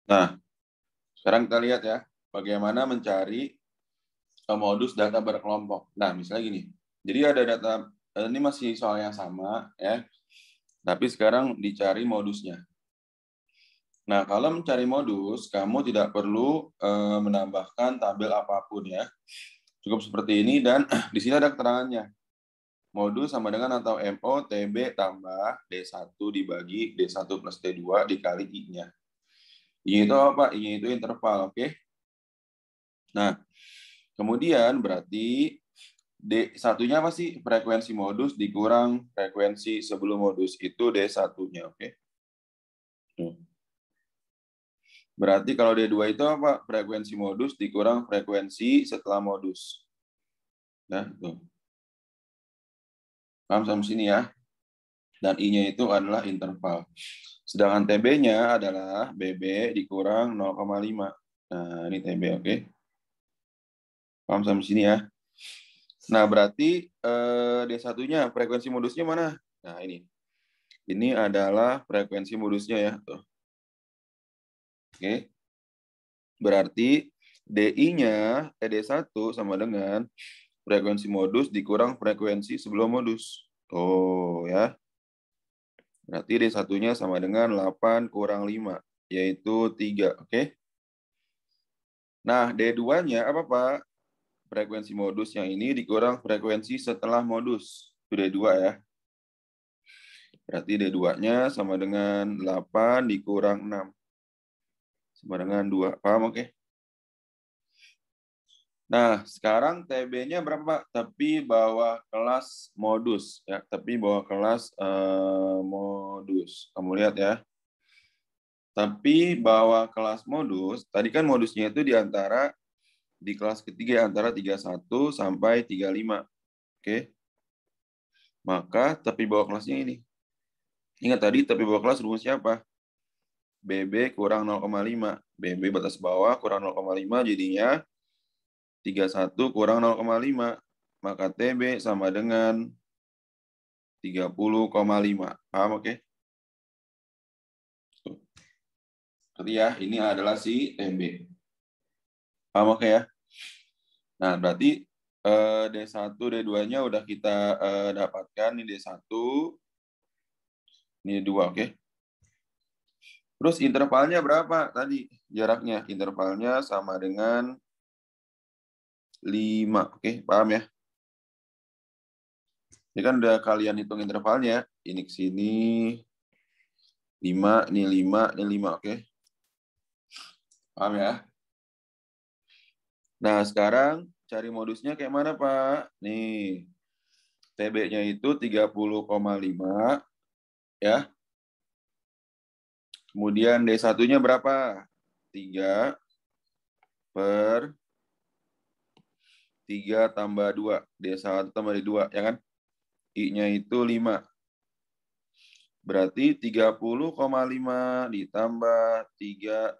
Nah, sekarang kita lihat ya, bagaimana mencari modus data berkelompok. Nah, misalnya gini. Jadi ada data, ini masih soal yang sama ya, tapi sekarang dicari modusnya. Nah, kalau mencari modus, kamu tidak perlu menambahkan tabel apapun ya. Cukup seperti ini dan di sini ada keterangannya. Modus sama dengan atau MO TB tambah D1 dibagi D1 plus D2 dikali I-nya. I itu apa? I itu interval, oke? Nah, kemudian berarti D1-nya apa sih? Frekuensi modus dikurang frekuensi sebelum modus. Itu D1-nya, oke? Berarti kalau D2 itu apa? Frekuensi modus dikurang frekuensi setelah modus. Nah, tuh. Paham sampai sini ya? Dan I-nya itu adalah interval. Sedangkan TB-nya adalah BB dikurang 0,5. Nah, ini TB, oke? Paham sampai sini ya? Nah, berarti D1-nya, frekuensi modusnya mana? Nah, ini. Ini adalah frekuensi modusnya ya. Tuh. Oke. Berarti DI-nya, D1 sama dengan frekuensi modus dikurang frekuensi sebelum modus. Oh, ya. Berarti D1-nya sama dengan 8 kurang 5, yaitu 3. Oke. Nah, D2-nya apa, Pak? Frekuensi modus yang ini dikurang frekuensi setelah modus. Itu D2 ya. Berarti D2-nya sama dengan 8 dikurang 6. Sama dengan 2. Paham, oke? Nah, sekarang TB-nya berapa, Pak? Tepi bawah kelas modus. Ya, tepi bawah kelas modus. Kamu lihat ya. Tapi bawah kelas modus, tadi kan modusnya itu di kelas ketiga antara 31 sampai 35. Oke. Maka tepi bawah kelasnya ini. Ingat tadi tepi bawah kelas rumusnya apa? BB kurang 0,5. BB batas bawah kurang 0,5 jadinya 31 kurang 0,5. Maka TB sama dengan 30,5. Paham, oke? Berarti ya, ini adalah si TB. Paham, oke ya? Nah, berarti D1, D2-nya udah kita dapatkan. Ini D1, ini D2, oke? Terus intervalnya berapa tadi jaraknya? Intervalnya sama dengan 5. Oke, paham ya? Ini kan udah kalian hitung intervalnya. Ini ke sini 5, ini 5, ini 5. Oke. Paham ya? Nah, sekarang cari modusnya kayak mana, Pak? Nih, TB-nya itu 30,5 ya. Kemudian D1-nya berapa? 3 per 3 tambah 2. D1 tambah D2, ya kan? I-nya itu 5. Berarti 30,5 ditambah 3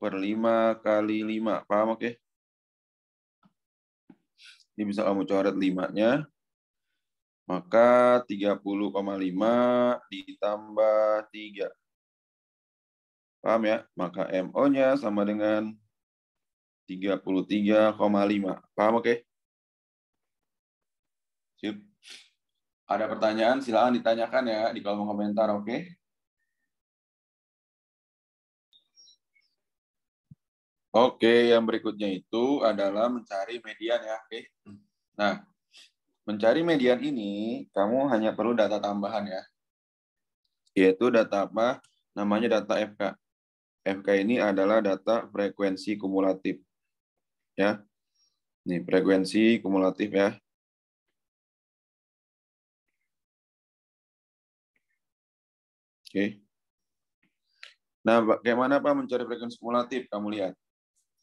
per 5 kali 5. Paham, oke? Ini bisa kamu coret 5-nya. Maka 30,5 ditambah 3. Paham ya? Maka MO-nya sama dengan 33,5. Paham, oke? Sip. Ada pertanyaan, silakan ditanyakan ya di kolom komentar, oke? Oke, yang berikutnya itu adalah mencari median ya, oke? Nah, mencari median ini, kamu hanya perlu data tambahan ya. Yaitu data apa? Namanya data FK. FK ini adalah data frekuensi kumulatif. Ya. Nih, frekuensi kumulatif ya. Oke. Nah, bagaimana Pak mencari frekuensi kumulatif? Kamu lihat.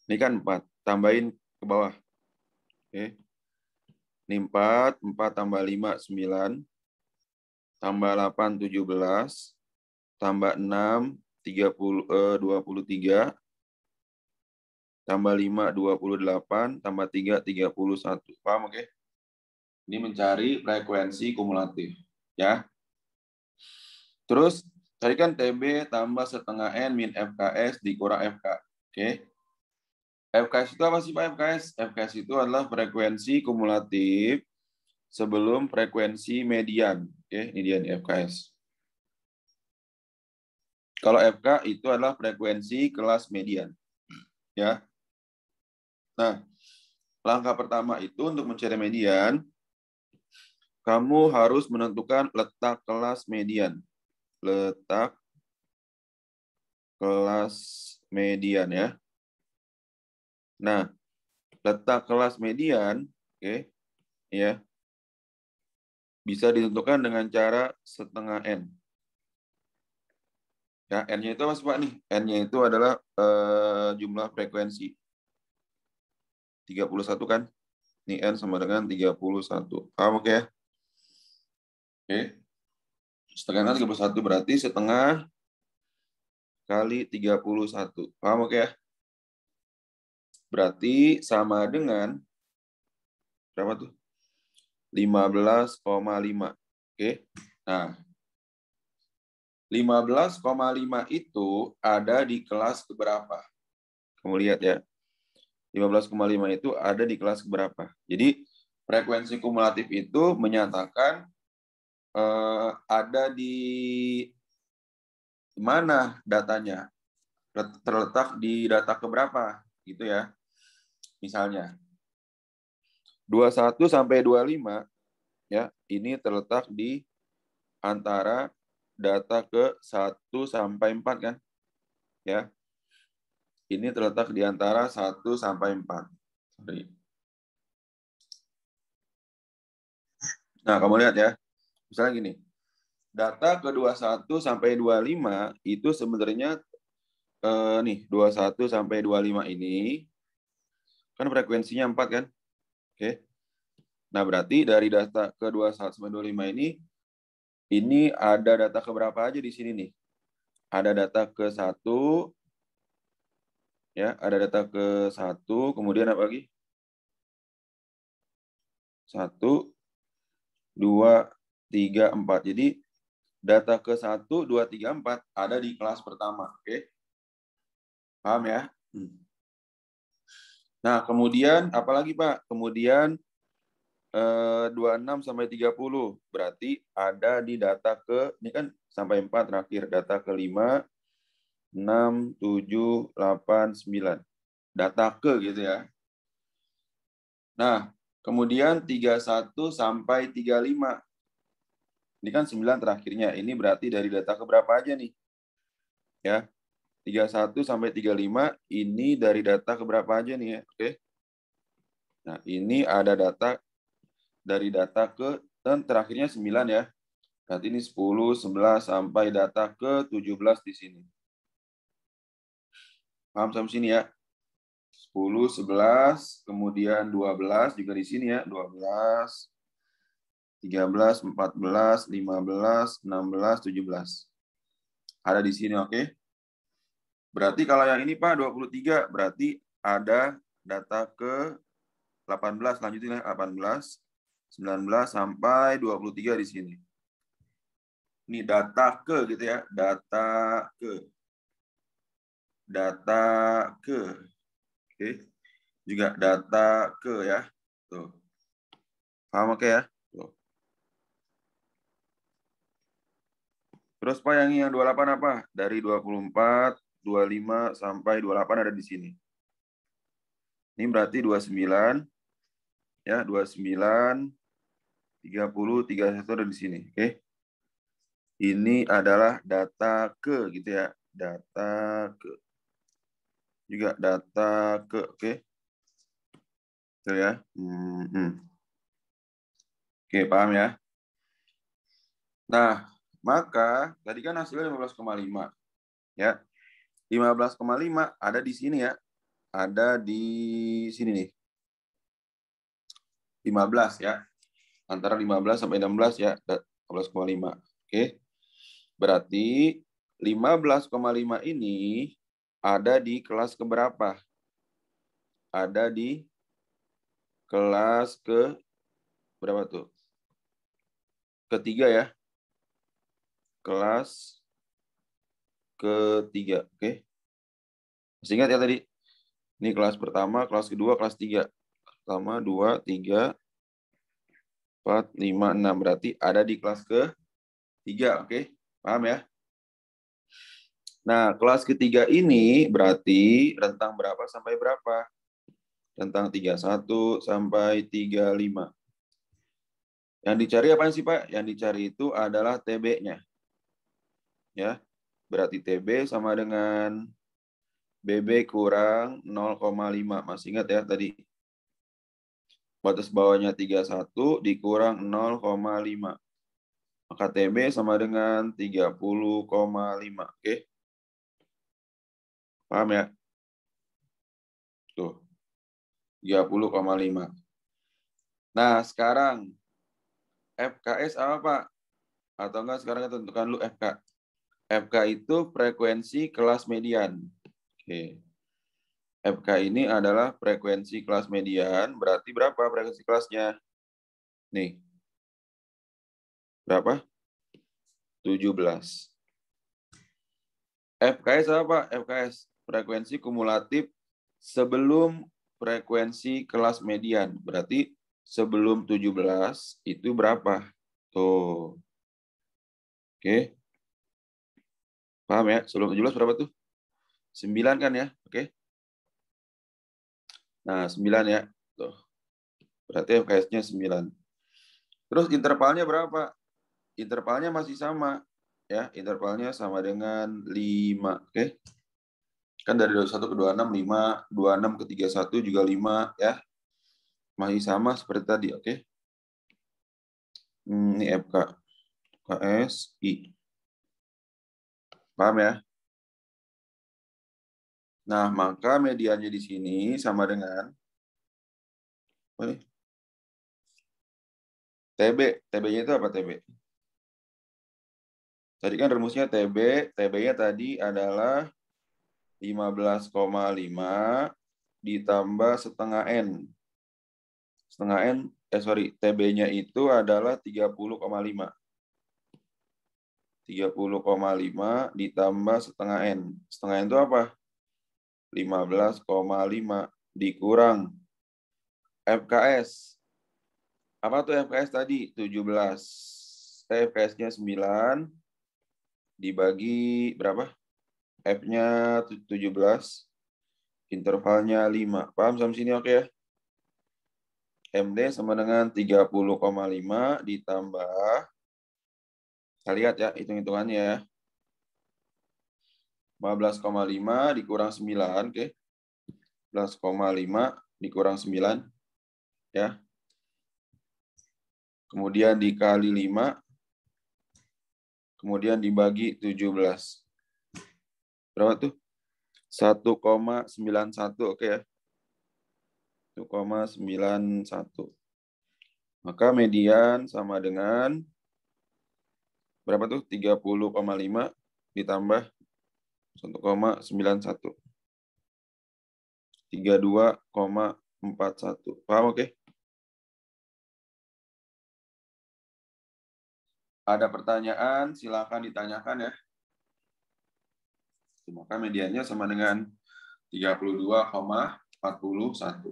Ini kan 4. Tambahin ke bawah. Oke. Ini 4. 4 tambah 5, 9. Tambah 8, 17. Tambah 6, 23. Tambah 5, 28. Tambah 3, 31. Paham, oke? Ini mencari frekuensi kumulatif. Ya. Terus Tadi kan TB tambah setengah N min FKS dikurang FK. Oke. FKS itu apa sih Pak FKS? FKS itu adalah frekuensi kumulatif sebelum frekuensi median. Oke, ini dia nih FKS. Kalau FK itu adalah frekuensi kelas median. Ya. Nah, langkah pertama itu untuk mencari median, kamu harus menentukan letak kelas median. Letak kelas median ya. Nah, letak kelas median, oke, ya, bisa ditentukan dengan cara setengah N. Ya, N-nya itu apa sih Pak nih? N-nya itu adalah jumlah frekuensi. 31 kan? Ini N sama dengan 31. Paham oke ya? Oke. Setengah 31 berarti setengah kali 31. Paham oke ya? Berarti sama dengan berapa tuh? 15,5. Oke. Nah, 15,5 itu ada di kelas keberapa? Kamu lihat ya. 15,5 itu ada di kelas keberapa? Jadi frekuensi kumulatif itu menyatakan ada di mana datanya, terletak di data keberapa gitu ya. Misalnya 21 sampai 25 ya, ini terletak di antara data ke 1 sampai 4 kan? Ya. Ini terletak di antara 1 sampai 4. Sorry. Nah, kamu lihat ya. Misalnya gini. Data ke 21 sampai 25 itu sebenarnya nih 21 sampai 25 ini kan frekuensinya 4 kan? Oke. Nah, berarti dari data ke 21 sampai 25 ini ada data ke berapa aja di sini nih? Ada data ke 1 ya, ada data ke 1, kemudian apa lagi? 1 2 3 4. Jadi data ke 1 2 3 4 ada di kelas pertama, oke? Paham ya? Nah, kemudian apalagi Pak? Kemudian 26 sampai 30 berarti ada di data ke, ini kan sampai 4 terakhir, data ke 5, 6, 7, 8, 9. Data ke gitu ya. Nah, kemudian 31 sampai 35. Ini kan 9 terakhirnya. Ini berarti dari data ke berapa aja nih? Ya. 31 sampai 35 ini dari data ke berapa aja nih ya. Oke. Nah, ini ada data dari data ke, dan terakhirnya 9 ya. Berarti ini 10, 11, sampai data ke 17 di sini. Paham sampai sini ya? 10, 11, kemudian 12 juga di sini ya. 12, 13, 14, 15, 16, 17. Ada di sini, oke? Berarti kalau yang ini Pak, 23, berarti ada data ke 18, lanjutin ya, 18, 19, sampai 23 di sini. Ini data ke gitu ya, data ke. Data ke. Oke. Juga data ke ya. Tuh. Paham oke ya? Tuh. Terus Pak yang 28 apa? Dari 24, 25 sampai 28 ada di sini. Ini berarti 29 ya, 29, 30, 31 ada di sini. Oke. Ini adalah data ke gitu ya. Data ke. Juga data ke, oke. Itu ya. Oke, paham ya? Nah, maka tadi kan hasilnya 15,5 ya. 15,5 ada di sini ya. Ada di sini nih. 15 ya. Antara 15 sampai 16 ya. 15,5. Oke. Berarti 15,5 ini ada di kelas keberapa? Ada di kelas ke berapa tuh? Ketiga ya. Kelas ketiga. Oke. Masih ingat ya tadi? Ini kelas pertama, kelas kedua, kelas 3. Pertama, 2, 3, 4, 5, 6. Berarti ada di kelas ke-3. Oke. Paham ya? Nah, kelas ketiga ini berarti rentang berapa sampai berapa? Rentang 31 sampai 35. Yang dicari apa sih, Pak? Yang dicari itu adalah TB-nya. Ya. Berarti TB sama dengan BB kurang 0,5. Masih ingat ya tadi? Batas bawahnya 31 dikurang 0,5. Maka TB sama dengan 30,5. Oke. Paham ya? Tuh. 30,5. Nah, sekarang FKS apa, Pak? Atau enggak sekarang kita tentukan dulu FK. FK itu frekuensi kelas median. Oke. FK ini adalah frekuensi kelas median. Berarti berapa frekuensi kelasnya? Nih. Berapa? 17. FKS apa? FKS frekuensi kumulatif sebelum frekuensi kelas median. Berarti sebelum 17 itu berapa? Tuh. Oke. Paham ya? Sebelum 17 berapa tuh? 9 kan ya? Oke. Nah, 9 ya. Tuh. Berarti FKS-nya 9. Terus intervalnya berapa? Intervalnya masih sama. Ya, intervalnya sama dengan 5. Oke. Kan dari 21 ke 26, 5. 26 ke 31 juga 5. Ya. Masih sama seperti tadi. Oke. Ini FK. KSI. Paham ya? Nah, maka mediannya di sini sama dengan TB. TB-nya itu apa TB? Tadi kan rumusnya TB. TB-nya tadi adalah 15,5 ditambah setengah N. Setengah N, TB-nya itu adalah 30,5. 30,5 ditambah setengah N. Setengah N itu apa? 15,5 dikurang FKS. Apa tuh FKS tadi? 17. FKS-nya 9 dibagi berapa? F-nya 17. Intervalnya 5. Paham sampai sini oke ya? MD sama dengan 30,5 ditambah, kita lihat ya hitung-hitungannya ya. 15,5 dikurang 9, oke. 11,5 dikurang 9 ya. Kemudian dikali 5, kemudian dibagi 17. Berapa tuh? 1,91, oke ya. 1,91. Maka median sama dengan berapa tuh? 30,5 ditambah 1,91. 32,41. Paham oke? Ada pertanyaan, silakan ditanyakan ya. Maka mediannya sama dengan 32,41.